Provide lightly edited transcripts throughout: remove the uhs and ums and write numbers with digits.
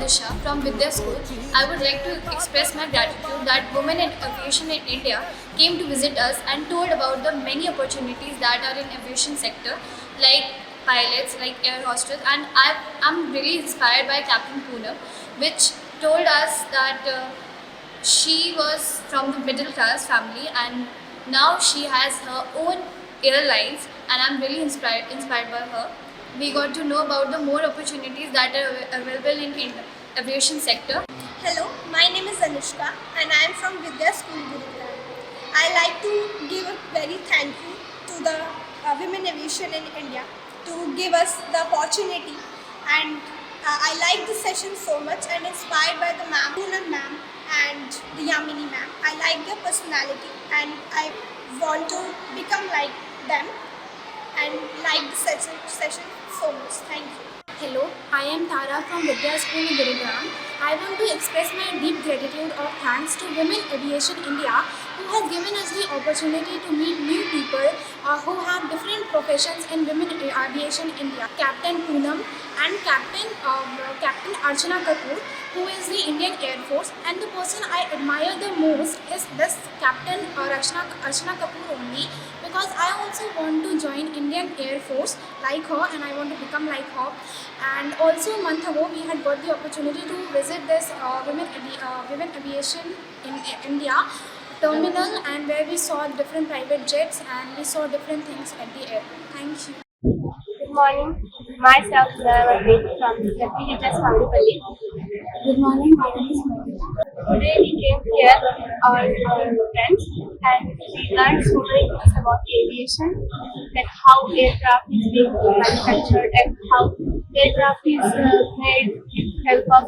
Disha from Vidya School. I would like to express my gratitude that Women in Aviation in India came to visit us and told about the many opportunities that are in aviation sector, like pilots, like air hostess, and I'm really inspired by Captain Poonam, which told us that she was from the middle class family and now she has her own airlines, and I'm really inspired by her. We got to know about the more opportunities that are available in aviation sector. Hello, my name is Anushka and I am from Vidya School, Gurugram. I like to give a very thank you to the Women Aviation in India to give us the opportunity, and I like the session so much and inspired by the ma'am, Poonam ma'am and the Yamini ma'am. I like their personality and I want to become like them and like the session so much. Thank you. Hello, I am Tara from Vidya School in Gurugram. I want to express my deep gratitude or thanks to Women Aviation India, who has given us the opportunity to meet new people who have different professions in Women Aviation India. Captain Poonam and Captain Archana Kapoor, who is the Indian Air Force, and the person I admire the most is this Captain Archana Kapoor only, because I also want to join Indian Air Force like her and I want to become like her. And also a month ago we had got the opportunity to visit this Women Aviation in India terminal, and where we saw different private jets and we saw different things at the airport. Thank you. Good morning. Myself, Zara from FPHS Pandipalli. Good morning, my name is Monica. Today we came here, our friends, and we learned so many things about aviation, like how aircraft is being manufactured and how aircraft is made with help of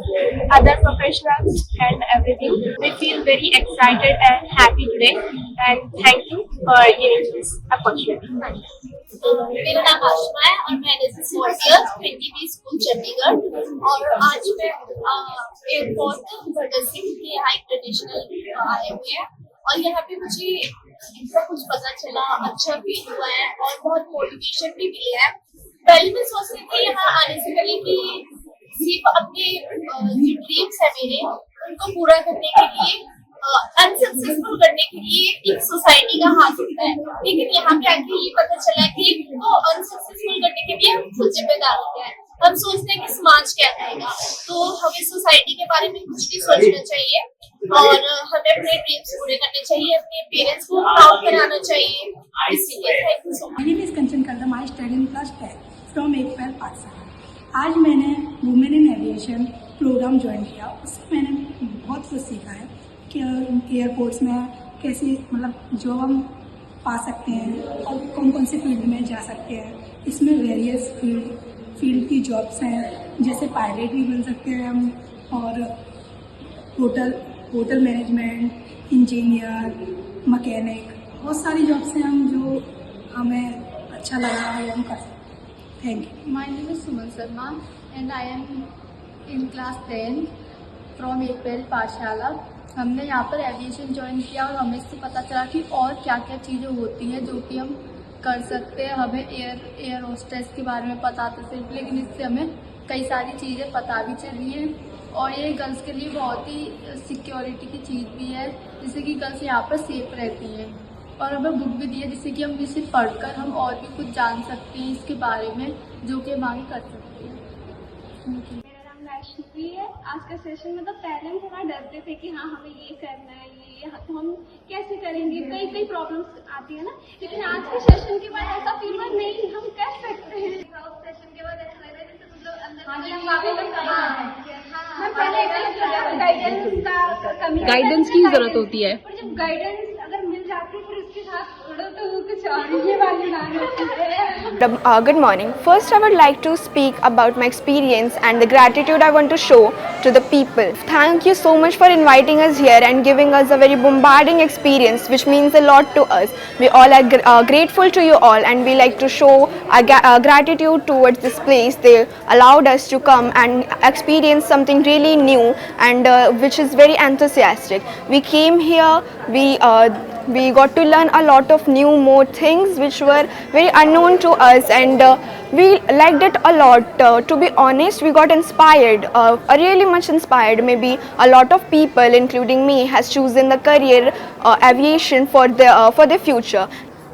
other professionals and everything. We feel very excited and happy today, and thank you for giving this opportunity. मेरा नाम आशमा है और मैं as a volunteer 20 school Chandigarh, और आज मैं airport Bhagat Singh के यहाँ एक ट्रेडिशनल आए हुए हैं और यहाँ पे मुझे इतना कुछ पता चला, अच्छा फील हुआ है और बहुत मोटिवेशन भी मिली है। पहले मैं सोच रही थी यहाँ आने से पहले कि सिर्फ अपने जो ड्रीम्स है मेरे उनको पूरा करने के लिए, अनसक्सेसफुल करने के लिए एक सोसाइटी का हाथ होता है, लेकिन यहाँ पे आके ये पता चला कि तो अनसक्सेसफुल करने के लिए हम खुद जिम्मेदार होते हैं। हम सोचते हैं कि समाज क्या कहेगा, तो हमें सोसाइटी के बारे में कुछ भी सोचना चाहिए और हमें अपने ड्रीम्स पूरे करने चाहिए, अपने पेरेंट्स को प्राउड कराना चाहिए। इसीलिए thank you so much. My name is Kanchan Kardam. I study in class 10 from Ekpal पाठशाला। आज मैंने women in aviation programme join किया, उससे मैंने बहुत कुछ सीखा है कि एयरपोर्ट्स में कैसे मतलब जॉब हम पा सकते हैं और कौन कौन से फील्ड में जा सकते हैं। इसमें वेरियस फील्ड की जॉब्स हैं, जैसे पायलट भी बन सकते हैं हम, और होटल मैनेजमेंट, इंजीनियर, मैकेनिक, बहुत सारी जॉब्स हैं हम जो हमें अच्छा लगा है हम कर सकते हैं। Thank you. My name is Suman Sharma and I am in class 10 from Ekpal पाठशाला। हमने यहाँ पर एविएशन ज्वाइन किया और हमें इससे पता चला कि और क्या क्या चीज़ें होती हैं जो कि हम कर सकते हैं। हमें एयर होस्टेस के बारे में पता था सिर्फ, लेकिन इससे हमें कई सारी चीज़ें पता भी चली हैं और ये गर्ल्स के लिए बहुत ही सिक्योरिटी की चीज़ भी है, जिससे कि गर्ल्स यहाँ पर सेफ रहती हैं। और हमें बुक भी दी है जिससे कि हम इसे पढ़कर हम और भी कुछ जान सकते हैं इसके बारे में, जो कि हम आगे कर सकते हैं। वैष्णवी है। आज का सेशन मतलब पहले हम थोड़ा डरते थे कि हाँ हमें ये करना है, ये तो हम कैसे करेंगे, कई प्रॉब्लम्स आती है ना, लेकिन आज के सेशन के बाद ऐसा फील हुआ नहीं हम कर सकते हैं। सेशन के बाद ऐसा लग रहा है जैसे मतलब अंदर गाइडेंस की जरूरत होती है, और जब गाइडेंस अगर मिल जाती है फिर उसके साथ उड़ो तो वो कुछ और ही वाली बात होती है। Good morning. First, I would like to speak about my experience and the gratitude I want to show to the people. Thank you so much for inviting us here and giving us a very bombarding experience, which means a lot to us. We all are grateful to you all, and we like to show our gratitude towards this place. They allowed us to come and experience something really new and which is very enthusiastic. We came here, We got to learn a lot of new more things which were very unknown to us, and we liked it a lot. To be honest, we got inspired, really much inspired. Maybe a lot of people, including me, has chosen the career aviation for the future.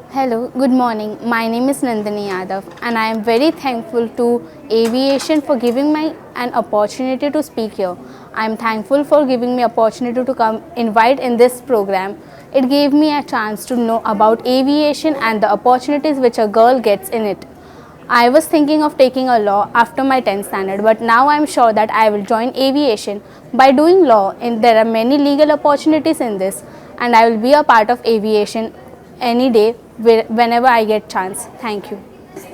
Hello, good morning. My name is Nandini Yadav and I am very thankful to Aviation for giving me an opportunity to speak here. I am thankful for giving me opportunity to come invite in this program. It gave me a chance to know about aviation and the opportunities which a girl gets in it. I was thinking of taking a law after my 10th standard, but now I am sure that I will join aviation. By doing law, there are many legal opportunities in this, and I will be a part of aviation any day whenever I get chance. Thank you.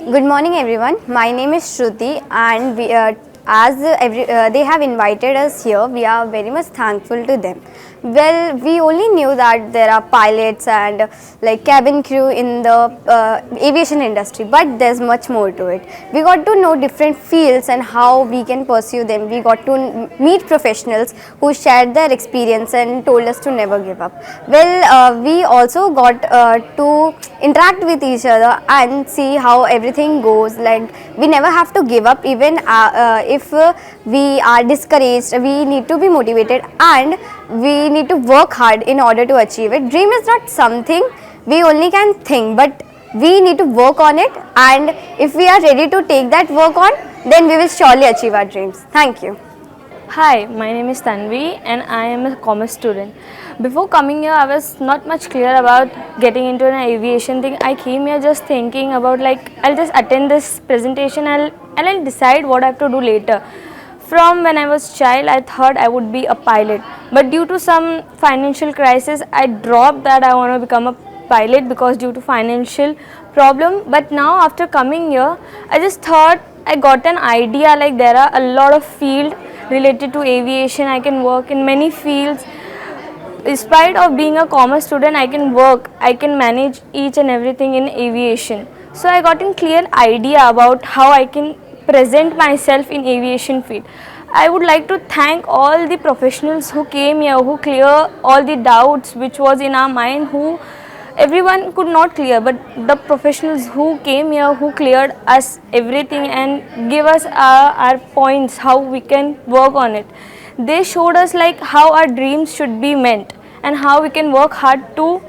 Good morning everyone. My name is Shruti, and they have invited us here, we are very much thankful to them. Well, we only knew that there are pilots and like cabin crew in the aviation industry, but there's much more to it. We got to know different fields and how we can pursue them. We got to meet professionals who shared their experience and told us to never give up. Well, we also got to interact with each other and see how everything goes. Like, we never have to give up, even if we are discouraged. We need to be motivated and we need to work hard in order to achieve it. Dream is not something we only can think, but we need to work on it, and if we are ready to take that work on, then we will surely achieve our dreams. Thank you. Hi, my name is Tanvi and I am a commerce student. Before coming here, I was not much clear about getting into an aviation thing. I came here just thinking about like, I'll just attend this presentation and I'll decide what I have to do later. From when I was child, I thought I would be a pilot. But due to some financial crisis, I dropped that I want to become a pilot because due to financial problem. But now after coming here, I just thought I got an idea like there are a lot of fields related to aviation. I can work in many fields. In spite of being a commerce student, I can work, I can manage each and everything in aviation. So I got a clear idea about how I can present myself in aviation field. I would like to thank all the professionals who came here, who clear all the doubts which was in our mind, who everyone could not clear, but the professionals who came here, who cleared us everything and give us our points, how we can work on it. They showed us like how our dreams should be meant and how we can work hard to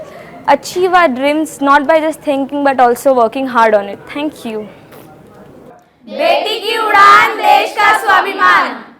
achieve our dreams, not by just thinking but also working hard on it. Thank you. बेटी की उड़ान, देश का स्वाभिमान.